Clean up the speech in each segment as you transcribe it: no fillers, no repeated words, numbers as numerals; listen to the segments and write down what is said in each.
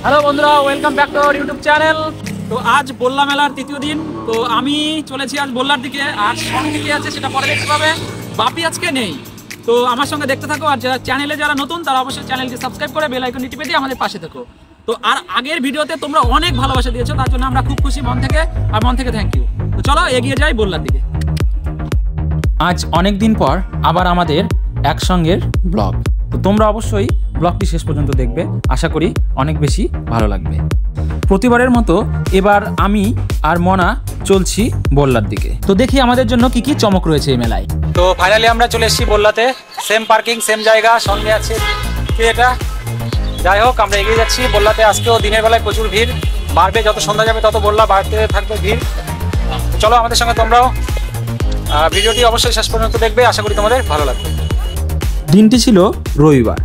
Hello বন্ধুরা, welcome back to our YouTube channel. তো আজ বল্লা মেলার তৃতীয় দিন। তো আমি চলেছি আজ বল্লার দিকে, আর সঙ্গে কে আছে সেটা পরে দেখতে পাবে। বাপি আজকে নেই, তো আমার সঙ্গে দেখতে থাকো। আর যারা চ্যানেলে যারা নতুন তারা অবশ্যই চ্যানেলকে সাবস্ক্রাইব করে বেল আইকনটি টিপে দিয়ে আমাদের পাশে থাকো। তো আর আগের ভিডিওতে তোমরা অনেক ভালোবাসা দিয়েছো, তার জন্য আমরা খুব খুশি মন থেকে থ্যাংক ইউ। তো চলো এগিয়ে যাই বল্লার দিকে। আজ অনেক দিন পর আবার আমাদের একসঙ্গের ব্লগ। তো তোমরা অবশ্যই ব্লগটি শেষ পর্যন্ত দেখবে, আশা করি অনেক বেশি ভালো লাগবে। প্রতিবারের মতো এবার আমি আর মনা চলছি বল্লার দিকে। তো দেখি আমাদের জন্য কি কি চমক রয়েছে এই মেলায়। তো ফাইনালি আমরা চলে এসেছি বল্লাতে। সেম পার্কিং, সেম জায়গা, সঙ্গে আছে এটা। যাই হোক, আমরা এগিয়ে যাচ্ছি বল্লাতে। আজকেও দিনের বেলায় প্রচুর ভিড়, বাড়বে যত সন্ধ্যা যাবে তত বল্লা বাড়তে থাকবে ভিড়। চলো আমাদের সঙ্গে তোমরাও ভিডিওটি অবশ্যই শেষ পর্যন্ত দেখবে, আশা করি তোমাদের ভালো লাগবে। দিনটি ছিল রবিবার,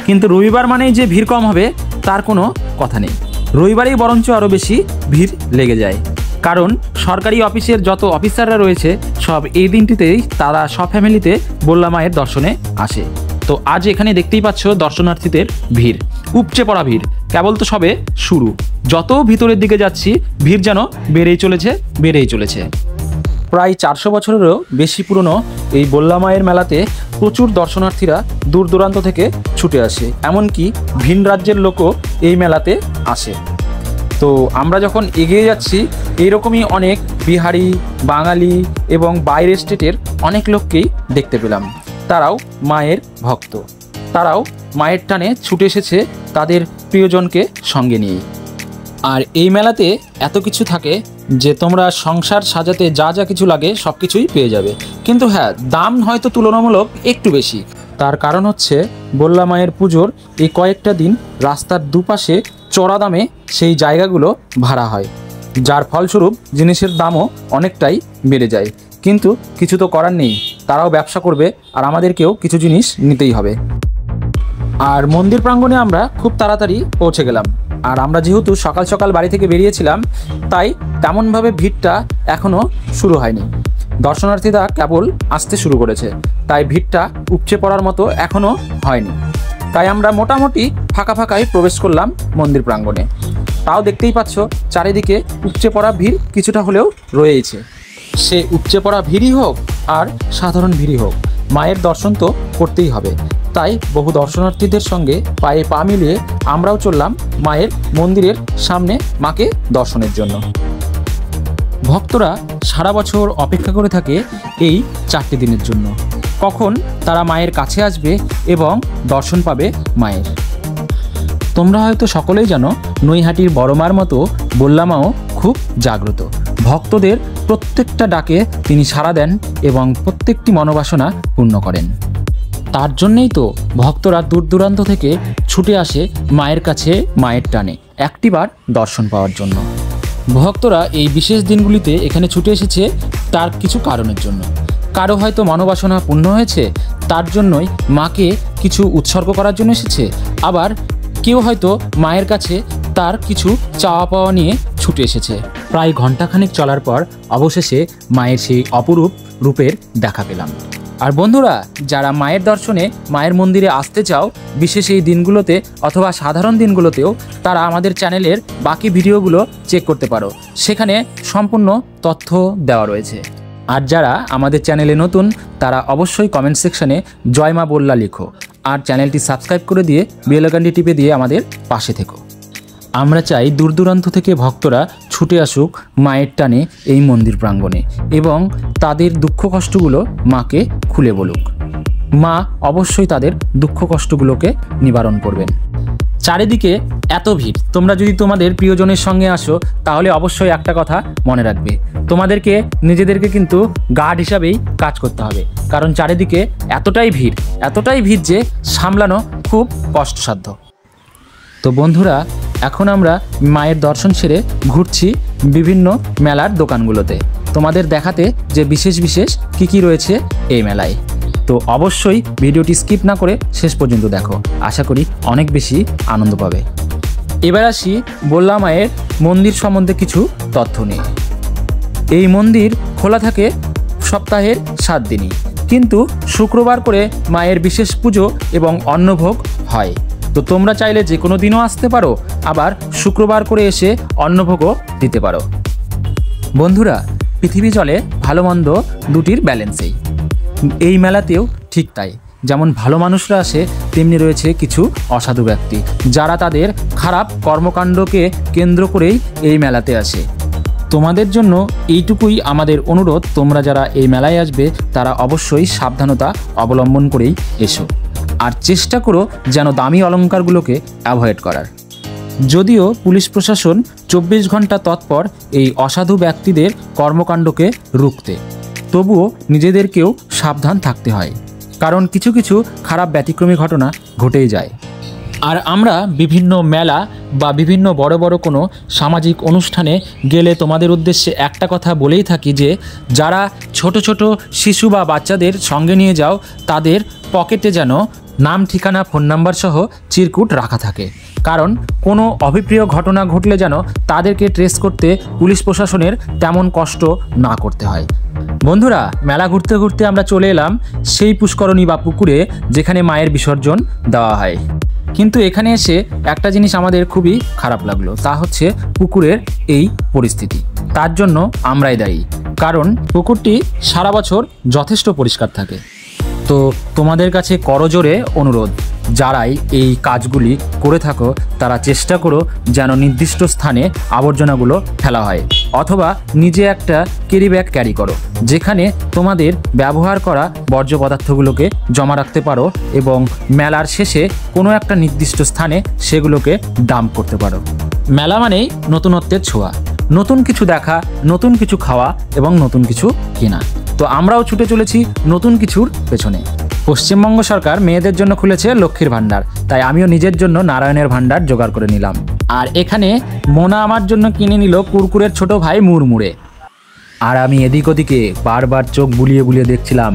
কিন্তু রবিবার মানেই যে ভিড় কম হবে তার কোনো কথা নেই। রবিবারেই বরঞ্চ আরও বেশি ভিড় লেগে যায়, কারণ সরকারি অফিসের যত অফিসাররা রয়েছে সব এই দিনটিতেই তারা সফ্যামিলিতে বল্লা মায়ের দর্শনে আসে। তো আজ এখানে দেখতেই পাচ্ছ দর্শনার্থীদের ভিড়, উপচে পড়া ভিড়। কেবল তো সবে শুরু, যত ভিতরের দিকে যাচ্ছি ভিড় যেন বেড়েই চলেছে। প্রায় 400 বছরেরও বেশি পুরনো এই বল্লা মায়ের মেলাতে প্রচুর দর্শনার্থীরা দূর দূরান্ত থেকে ছুটে আসে, এমনকি ভিন রাজ্যের লোকও এই মেলাতে আসে। তো আমরা যখন এগিয়ে যাচ্ছি এইরকমই অনেক বিহারি, বাঙালি এবং বাইরের স্টেটের অনেক লোককেই দেখতে পেলাম। তারাও মায়ের ভক্ত, তারাও মায়ের টানে ছুটে এসেছে তাদের প্রিয়জনকে সঙ্গে নিয়ে। আর এই মেলাতে এত কিছু থাকে যে তোমরা সংসার সাজাতে যা যা কিছু লাগে সব কিছুই পেয়ে যাবে, কিন্তু হ্যাঁ, দাম হয়তো তুলনামূলক একটু বেশি। তার কারণ হচ্ছে বল্লা মায়ের পুজোর এই কয়েকটা দিন রাস্তার দুপাশে চড়া দামে সেই জায়গাগুলো ভাড়া হয়, যার ফলস্বরূপ জিনিসের দামও অনেকটাই বেড়ে যায়। কিন্তু কিছু তো করার নেই, তারাও ব্যবসা করবে আর আমাদেরকেও কিছু জিনিস নিতেই হবে। আর মন্দির প্রাঙ্গণে আমরা খুব তাড়াতাড়ি পৌঁছে গেলাম। আর আমরা যেহেতু সকাল সকাল বাড়ি থেকে বেরিয়েছিলাম, তাই তেমনভাবে ভিড়টা এখনও শুরু হয়নি। দর্শনার্থীরা কেবল আসতে শুরু করেছে, তাই ভিড়টা উপচে পড়ার মতো এখনও হয়নি। তাই আমরা মোটামুটি ফাঁকাই প্রবেশ করলাম মন্দির প্রাঙ্গণে। তাও দেখতেই পাচ্ছ চারিদিকে উপচে পড়া ভিড় কিছুটা হলেও রয়েছে। সে উপচে পড়া ভিড়ই হোক আর সাধারণ ভিড়ই হোক, মায়ের দর্শন তো করতেই হবে। তাই বহু দর্শনার্থীদের সঙ্গে পায়ে পা মিলিয়ে আমরাও চললাম মায়ের মন্দিরের সামনে মাকে দর্শনের জন্য। ভক্তরা সারা বছর অপেক্ষা করে থাকে এই 4টি দিনের জন্য, কখন তারা মায়ের কাছে আসবে এবং দর্শন পাবে মায়ের। তোমরা হয়তো সকলেই জানো, নৈহাটির বড় মার মতো বল্লা মাও খুব জাগ্রত। ভক্তদের প্রত্যেকটা ডাকে তিনি সাড়া দেন এবং প্রত্যেকটি মনোবাসনা পূর্ণ করেন। তার জন্যেই তো ভক্তরা দূর দূরান্ত থেকে ছুটে আসে মায়ের কাছে, মায়ের টানে একটিবার দর্শন পাওয়ার জন্য। ভক্তরা এই বিশেষ দিনগুলিতে এখানে ছুটে এসেছে তার কিছু কারণের জন্য। কারো হয়তো মনোবাসনা পূর্ণ হয়েছে, তার জন্যই মাকে কিছু উৎসর্গ করার জন্য এসেছে। আবার কেউ হয়তো মায়ের কাছে তার কিছু চাওয়া পাওয়া নিয়ে ছুটে এসেছে। প্রায় ঘণ্টাখানেক চলার পর অবশেষে মায়ের সেই অপরূপ রূপের দেখা পেলাম। আর বন্ধুরা, যারা মায়ের দর্শনে মায়ের মন্দিরে আসতে চাও বিশেষ এই দিনগুলোতে অথবা সাধারণ দিনগুলোতেও, তারা আমাদের চ্যানেলের বাকি ভিডিওগুলো চেক করতে পারো, সেখানে সম্পূর্ণ তথ্য দেওয়া রয়েছে। আর যারা আমাদের চ্যানেলে নতুন তারা অবশ্যই কমেন্ট সেকশনে জয় মা বল্লা লিখো, আর চ্যানেলটি সাবস্ক্রাইব করে দিয়ে বেল আইকনটি টিপে দিয়ে আমাদের পাশে থেকো। আমরা চাই দূর দূরান্ত থেকে ভক্তরা ছুটে আসুক মায়ের টানে এই মন্দির প্রাঙ্গণে এবং তাদের দুঃখ কষ্টগুলো মাকে খুলে বলুক। মা অবশ্যই তাদের দুঃখ কষ্টগুলোকে নিবারণ করবেন। চারিদিকে এত ভিড়, তোমরা যদি তোমাদের প্রিয়জনের সঙ্গে আসো তাহলে অবশ্যই একটা কথা মনে রাখবে, তোমাদেরকে নিজেদেরকে কিন্তু গার্ড হিসাবেই কাজ করতে হবে, কারণ চারিদিকে এতটাই ভিড় যে সামলানো খুব কষ্টসাধ্য। তো বন্ধুরা, এখন আমরা মায়ের দর্শন সেরে ঘুরছি বিভিন্ন মেলার দোকানগুলোতে, তোমাদের দেখাতে যে বিশেষ কি রয়েছে এই মেলায়। তো অবশ্যই ভিডিওটি স্কিপ না করে শেষ পর্যন্ত দেখো, আশা করি অনেক বেশি আনন্দ পাবে। এবার আসি বল্লা মায়ের মন্দির সম্বন্ধে কিছু তথ্য নিয়ে। এই মন্দির খোলা থাকে সপ্তাহের 7 দিনই, কিন্তু শুক্রবার করে মায়ের বিশেষ পুজো এবং অন্নভোগ হয়। তো তো তোমরা চাইলে যে কোনো দিনও আসতে পারো, আবার শুক্রবার করে এসে অন্নভোগও দিতে পারো। বন্ধুরা, পৃথিবী চলে ভালো মন্দ দুটির ব্যালেন্সেই। এই মেলাতেও ঠিক তাই, যেমন ভালো মানুষরা আসে তেমনি রয়েছে কিছু অসাধু ব্যক্তি, যারা তাদের খারাপ কর্মকাণ্ডকে কেন্দ্র করেই এই মেলাতে আসে। তোমাদের জন্য এইটুকুই আমাদের অনুরোধ, তোমরা যারা এই মেলায় আসবে তারা অবশ্যই সাবধানতা অবলম্বন করেই এসো, আর চেষ্টা করো যেন দামি অলংকারগুলোকে অ্যাভয়েড করার। যদিও পুলিশ প্রশাসন 24 ঘন্টা তৎপর এই অসাধু ব্যক্তিদের কর্মকাণ্ডকে রুখতে, তবুও নিজেদেরকেও সাবধান থাকতে হয়, কারণ কিছু কিছু খারাপ ব্যতিক্রমী ঘটনা ঘটেই যায়। আর আমরা বিভিন্ন মেলা বা বিভিন্ন বড় বড় কোনো সামাজিক অনুষ্ঠানে গেলে তোমাদের উদ্দেশ্যে একটা কথা বলেই থাকি যে, যারা ছোট ছোট শিশু বা বাচ্চাদের সঙ্গে নিয়ে যাও তাদের পকেটে যেন নাম, ঠিকানা, ফোন নাম্বার সহ চিরকুট রাখা থাকে, কারণ কোনো অভিপ্রিয় ঘটনা ঘটলে যেন তাদেরকে ট্রেস করতে পুলিশ প্রশাসনের তেমন কষ্ট না করতে হয়। বন্ধুরা, মেলা ঘুরতে ঘুরতে আমরা চলে এলাম সেই পুষ্করণী বা পুকুরে যেখানে মায়ের বিসর্জন দেওয়া হয়। কিন্তু এখানে এসে একটা জিনিস আমাদের খুবই খারাপ লাগলো, তা হচ্ছে পুকুরের এই পরিস্থিতি। তার জন্য আমরাই দায়ী, কারণ পুকুরটি সারা বছর যথেষ্ট পরিষ্কার থাকে। তো তোমাদের কাছে করজোরে অনুরোধ, যারাই এই কাজগুলি করে থাকো তারা চেষ্টা করো যেন নির্দিষ্ট স্থানে আবর্জনাগুলো ফেলা হয়, অথবা নিজে একটা ক্যারি ব্যাগ ক্যারি করো, যেখানে তোমাদের ব্যবহার করা বর্জ্য পদার্থগুলোকে জমা রাখতে পারো এবং মেলার শেষে কোনো একটা নির্দিষ্ট স্থানে সেগুলোকে ডাম্প করতে পারো। মেলা মানেই নতুনত্বের ছোঁয়া, নতুন কিছু দেখা, নতুন কিছু খাওয়া এবং নতুন কিছু কেনা। তো আমরাও ছুটে চলেছি নতুন কিছুর পেছনে। পশ্চিমবঙ্গ সরকার মেয়েদের জন্য খুলেছে লক্ষ্মীর ভাণ্ডার, তাই আমিও নিজের জন্য নারায়ণের ভাণ্ডার জোগাড় করে নিলাম। আর এখানে মোনা আমার জন্য কিনে নিল কুরকুরের ছোট ভাই মুড়মুড়ে। আর আমি এদিক ওদিকে বারবার চোখ বুলিয়ে বুলিয়ে দেখছিলাম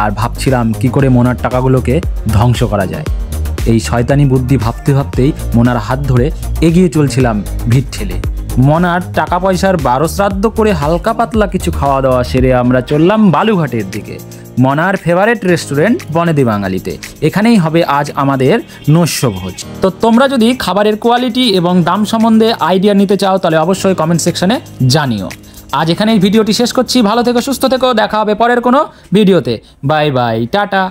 আর ভাবছিলাম কি করে মোনার টাকাগুলোকে ধ্বংস করা যায়। এই শয়তানি বুদ্ধি ভাবতে ভাবতেই মোনার হাত ধরে এগিয়ে চলছিলাম ভিড় ঠেলে। মনার টাকা পয়সার 12 শ্রাদ্ধ করে হালকা পাতলা কিছু খাওয়া দাওয়া সেরে আমরা চললাম বালুঘাটের দিকে, মনার ফেভারিট রেস্টুরেন্ট বনেদি বাঙালিতে। এখানেই হবে আজ আমাদের নৈশভোজ। তো তোমরা যদি খাবারের কোয়ালিটি এবং দাম সম্বন্ধে আইডিয়া নিতে চাও তাহলে অবশ্যই কমেন্ট সেকশনে জানিও। আজ এখানেই ভিডিওটি শেষ করছি। ভালো থেকো, সুস্থ থেকো, দেখা হবে পরের কোনো ভিডিওতে। Bye bye, tata.